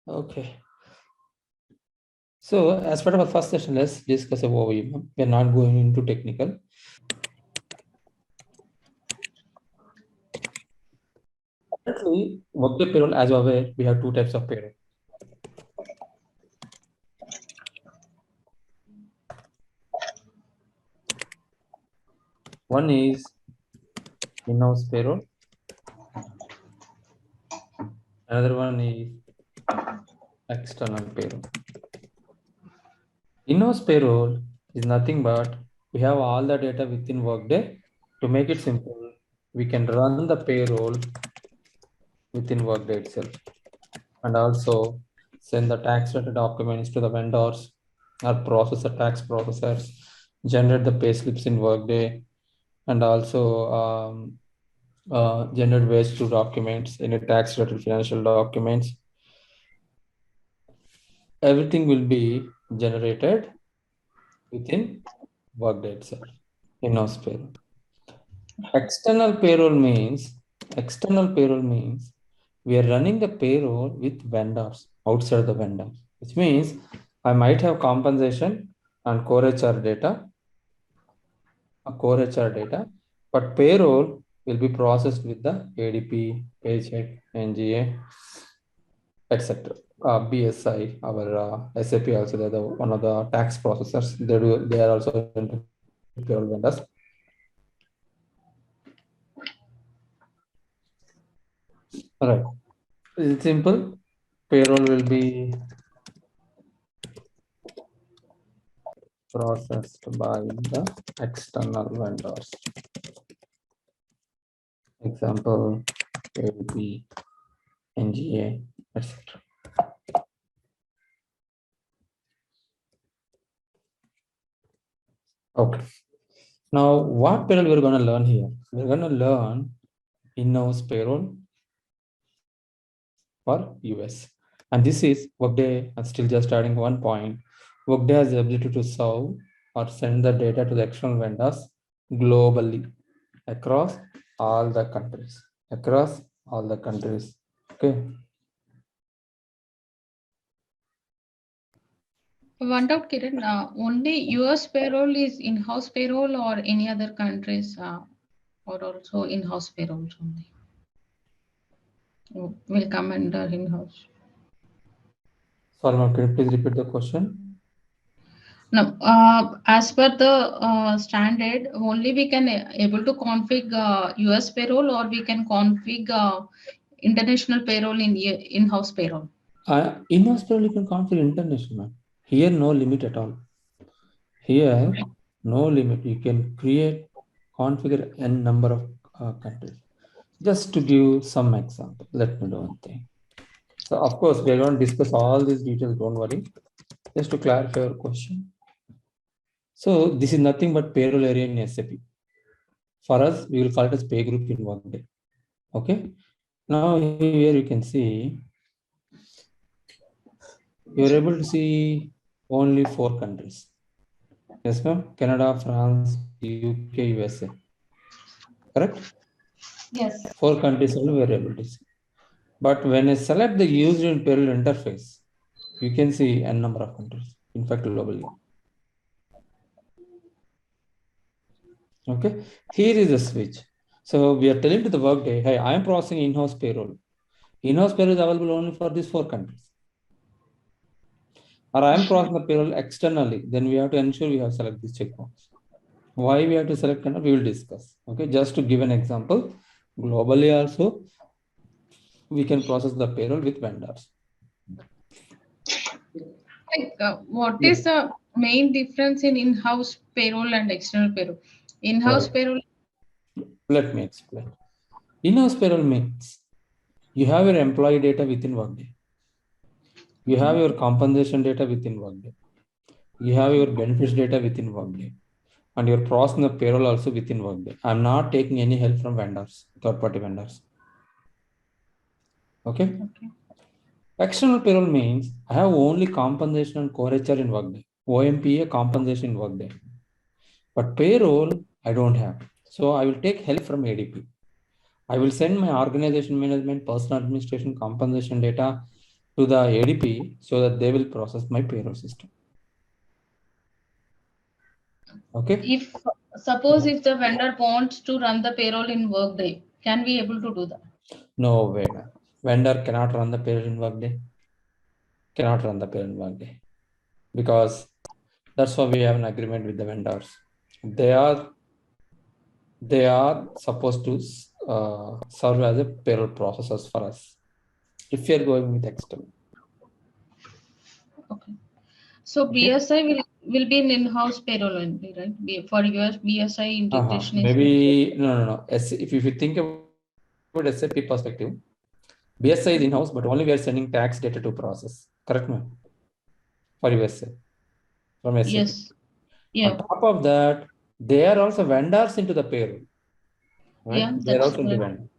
Okay. So as part of our first session, let's discuss a overview. We're not going into technical. Currently, Workday payroll, as you're aware, we have two types of payroll. One is in-house payroll. Another one is external payroll. In-house payroll is nothing but we have all the data within Workday. To make it simple, we can run the payroll within Workday itself, and also send the tax related documents to the vendors or process the tax processors, generate the pay slips in Workday, and also generate waste to documents, any tax related financial documents. Everything will be generated within Workday itself, in-house payroll. External payroll means we are running the payroll with vendors outside the vendor, which means I might have compensation and core HR data, but payroll will be processed with the ADP, Paycheck, NGA, etc. BSI, our SAP also, they're one of the tax processors. They are also into payroll vendors. All right. It's simple. Payroll will be processed by the external vendors. Example, ADP, NGA, etc. Okay. Now, what payroll we're going to learn here? We're going to learn in-house payroll for US. And this is Workday, and still just adding one point. Workday has the ability to serve or send the data to the external vendors globally across all the countries. Okay. One doubt, Kiran, only US payroll is in-house payroll or any other countries or also in-house payrolls only? Will come under in-house. Sorry, ma'am, can you please repeat the question? No, as per the standard, only we can able to config US payroll or we can config international payroll in in-house payroll. In-house payroll you can configure international, ma'am. Here, no limit at all. Here, no limit. You can create, configure n number of countries. Just to give some example, let me do one thing. So, of course, we are going to discuss all these details. Don't worry. Just to clarify your question. So, this is nothing but payroll area in SAP. For us, we will call it as pay group in Workday. Okay. Now, here you can see you are able to see only 4 countries. Yes, ma'am. Canada, France, UK, USA. Correct? Yes. 4 countries only we are able to see. But when I select the used in payroll interface, you can see n number of countries, in fact, globally. Okay. Here is the switch. So we are telling to the Workday, hey, I am processing in-house payroll. In-house payroll is available only for these 4 countries. Or I am processing the payroll externally, then we have to ensure we have select this checkbox. Why we have to select country, we will discuss. Okay, just to give an example, globally also we can process the payroll with vendors. Like, what Yeah. is the main difference in in-house payroll and external payroll? In-house Right. payroll. Let me explain. In-house payroll means you have your employee data within Workday. You have your compensation data within Workday. You have your benefits data within Workday. And you're processing the payroll also within Workday. I'm not taking any help from vendors, third-party vendors. Okay. Okay. External payroll means I have only compensation and core HR in Workday. OMPA compensation in Workday. But payroll, I don't have. So I will take help from ADP. I will send my organization management, personal administration, compensation data, to the ADP so that they will process my payroll system. Okay. If suppose if the vendor wants to run the payroll in Workday, can we able to do that? No way, man. Vendor cannot run the payroll in Workday. Cannot run the payroll in Workday because that's why we have an agreement with the vendors. They are supposed to serve as a payroll processors for us if we are going with external. Okay. So Okay. BSI will be an in-house payroll only, right? For US BSI integration is Maybe no. If you think about SAP perspective, BSI is in-house, but only we are sending tax data to process. Correct, ma'am? For USA from SAP. yes. On Yeah. top of that, they are also vendors into the payroll, right? Yeah, They are that's also into correct. vendor.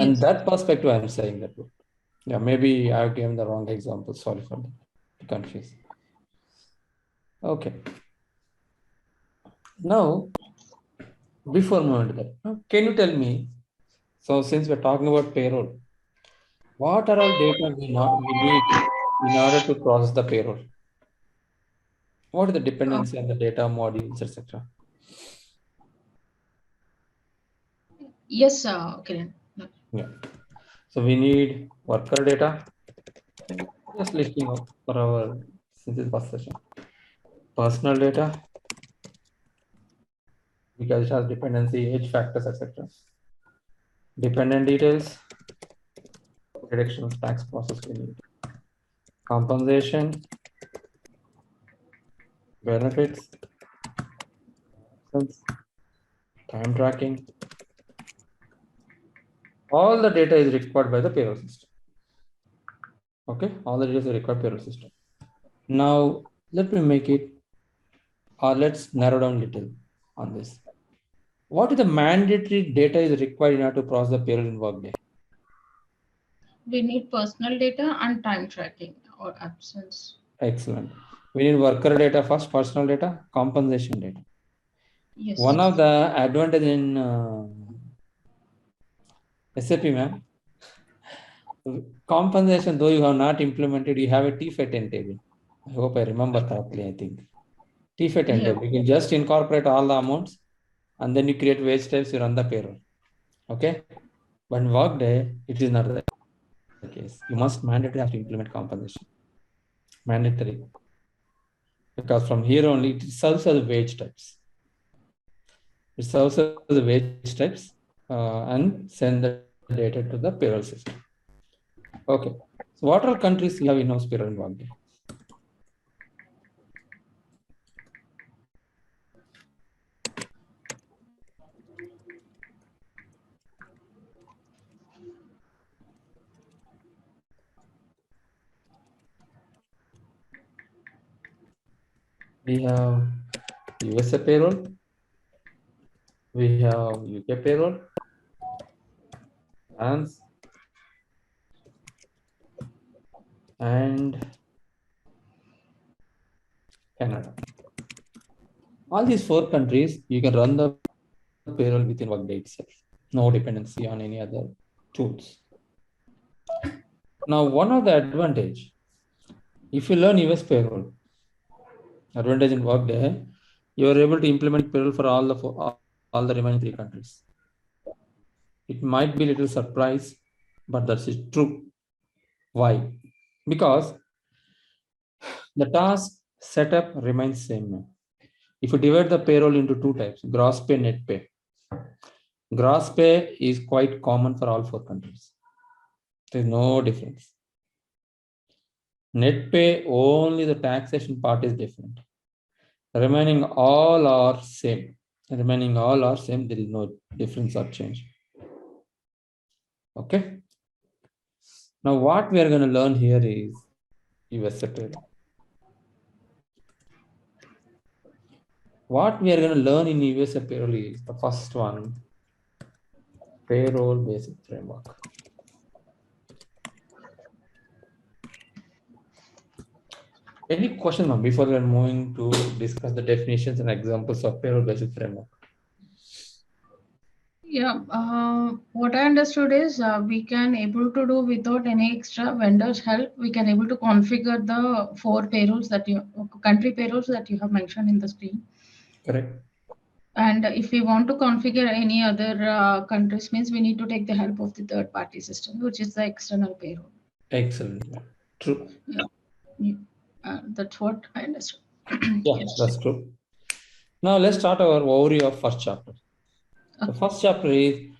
And Yes. that perspective, I'm saying that. Yeah, maybe I have given the wrong example. Sorry for that. Confused. Okay. Now, before moving to that, can you tell me? So, since we're talking about payroll, what are all data we need in order to process the payroll? What are the Uh, dependency on the data modules, etc.? yes, Kiran. Yeah. So we need worker data. Just listing out for our since it's first session. Personal data because it has dependency, age factors, etc. Dependent details, deductions, tax process we need. Compensation, benefits, time tracking. All the data is required by the payroll system. Okay, all the data is required payroll system. Now let me make it, or let's narrow down a little on this. What is the mandatory data is required in order to process the payroll in Workday? We need personal data and time tracking or absence. Excellent. We need worker data first, personal data, compensation data. One Yes. of the advantage in SAP, ma'am, compensation, though you have not implemented, you have a T-FAT table. I hope I remember correctly, I think. T-FAT Yeah. table. You can just incorporate all the amounts and then you create wage types, you run the payroll. Okay? But in Workday, it is not the case. You must mandatory have to implement compensation. Mandatory. Because from here only, it serves as wage types. It serves as the wage types and send the data to the payroll system. Okay. So what are countries you have in-house payroll in Workday? We have USA payroll, we have UK payroll, France, and Canada. All these four countries, you can run the payroll within Workday itself. No dependency on any other tools. Now, one of the advantage, if you learn US payroll, advantage in Workday, you are able to implement payroll for all the remaining three countries. It might be a little surprise, but that's true. Why? Because the task setup remains same. If you divide the payroll into two types, gross pay, net pay. Gross pay is quite common for all four countries. There is no difference. Net pay, only the taxation part is different. Remaining all are same. Remaining all are same. There is no difference or change. Okay. Now what we are going to learn here is USA payroll. What we are going to learn in USA payroll is the first one, payroll basic framework. Any question, ma'am, before we are moving to discuss the definitions and examples of payroll basic framework? Yeah, what I understood is we can able to do without any extra vendors help. We can able to configure the four payrolls that you country payrolls that you have mentioned in the screen. Correct. And if we want to configure any other countries, means we need to take the help of the third party system, which is the external payroll. Excellent, ma'am. True. Yeah, yeah. That's what I understood. Yeah, Yes. that's true. Now let's start our overview of first chapter. The Okay. first chapter is